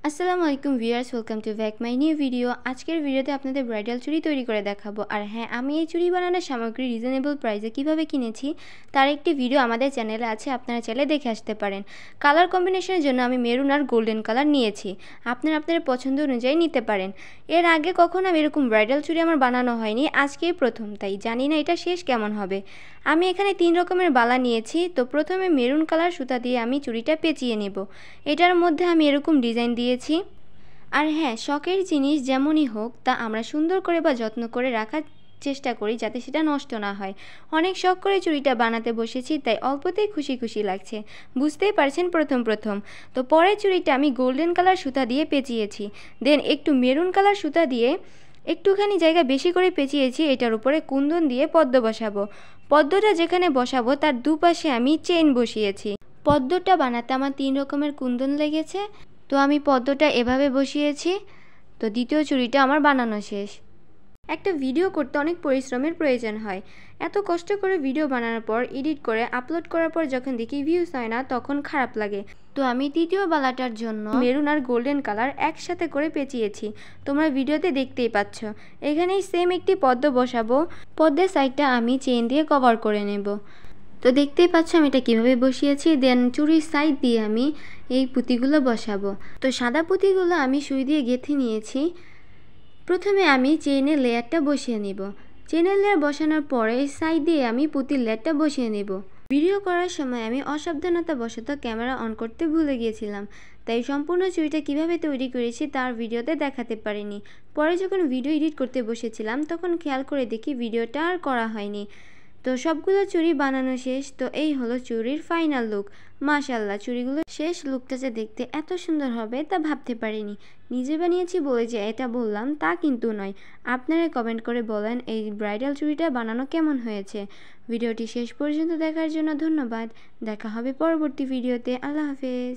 আসসালামু আলাইকুম viewers, welcome to back my new video. আজকের ভিডিওতে আপনাদের ব্রাইডাল চুড়ি তৈরি করে দেখাবো। আর হ্যাঁ, আমি এই চুড়ি বানানোর সামগ্রী রিজনেবল প্রাইসে কিভাবে কিনেছি তার একটি ভিডিও আমাদের চ্যানেলে আছে, আপনারা চাইলে দেখে আসতে পারেন। কালার কম্বিনেশনের জন্য আমি মেরুন আর গোল্ডেন কালার নিয়েছি, আপনারা আপনাদের পছন্দ অনুযায়ী নিতে পারেন। এর আগে কখনো আমি এরকম ব্রাইডাল চুড়ি আমার বানানো হয়নি, আজকেই প্রথম, তাই জানি না এটা শেষ কেমন হবে। আমি এখানে 3 রকমের বালা নিয়েছি। তো প্রথমে মেরুন কালার সুতা দিয়ে আমি চুড়িটা পেঁচিয়ে নেব। এটার মধ্যে আমি এরকম ডিজাইন দিয়েছি। আর হ্যাঁ, শখের জিনিস যেমনই হোক তা আমরা সুন্দর করে বা যত্ন করে রাখার চেষ্টা করি যাতে সেটা নষ্ট না হয়। অনেক শখ করে চুড়িটা বানাতে বসেছি, তাই অল্পতেই খুশি খুশি লাগছে, বুঝতেই পারছেন প্রথম। তো পরের চুড়িটা আমি গোল্ডেন কালার সুতা দিয়ে পেঁচিয়েছি, দেন একটু মেরুন কালার সুতা দিয়ে একটুখানি জায়গা বেশি করে পেঁচিয়েছি। এটার উপরে কুন্দন দিয়ে পদ্ম বসাবো। পদ্মটা যেখানে বসাবো তার দুপাশে আমি চেইন বসিয়েছি। পদ্মটা বানাতে আমার 3 রকমের কুন্দন লেগেছে, তো আমি পদ্মটা এভাবে বসিয়েছি। তো দ্বিতীয় চুড়িটা আমার বানানো শেষ। একটা ভিডিও করতে অনেক পরিশ্রমের প্রয়োজন হয়। এত কষ্ট করে ভিডিও বানানোর পর এডিট করে আপলোড করার পর যখন দেখি ভিউজ হয় না, তখন খারাপ লাগে। তো আমি তৃতীয় বালাটার জন্য মেরুন আর গোল্ডেন কালার একসাথে করে পেঁচিয়েছি, তোমরা ভিডিওতে দেখতেই পাচ্ছ। এখানেই সেম একটি পদ্ম বসাবো। পদ্মের সাইডটা আমি চেইন দিয়ে কভার করে নেব। তো দেখতেই পাচ্ছ আমি এটা কীভাবে বসিয়েছি। দেন চুড়ির সাইড দিয়ে আমি এই পুঁতিগুলো বসাবো। তো সাদা পুঁতিগুলো আমি সুই দিয়ে গেঁথে নিয়েছি। প্রথমে আমি চেইনের লেয়ারটা বসিয়ে নেব। চেইনের লেয়ার বসানোর পরে সাইড দিয়ে আমি পুঁতির লেয়ারটা বসিয়ে নেব। ভিডিও করার সময় আমি অসাবধানতাবশত ক্যামেরা অন করতে ভুলে গিয়েছিলাম, তাই সম্পূর্ণ চুড়িটা কিভাবে তৈরি করেছি তার ভিডিওতে দেখাতে পারিনি। পরে যখন ভিডিও এডিট করতে বসেছিলাম তখন খেয়াল করে দেখি ভিডিওটা আর করা হয়নি। তো সবগুলো চুড়ি বানানো শেষ। তো এই হলো চুড়ির ফাইনাল লুক। মাশাআল্লাহ, চুড়িগুলো শেষ লুকটা যে দেখতে এত সুন্দর হবে তা ভাবতে পারিনি। নিজে বানিয়েছি বলে যে এটা বললাম তা কিন্তু নয়। আপনারা কমেন্ট করে বলেন এই ব্রাইডাল চুড়িটা বানানো কেমন হয়েছে। ভিডিওটি শেষ পর্যন্ত দেখার জন্য ধন্যবাদ। দেখা হবে পরবর্তী ভিডিওতে। আল্লাহ হাফেজ।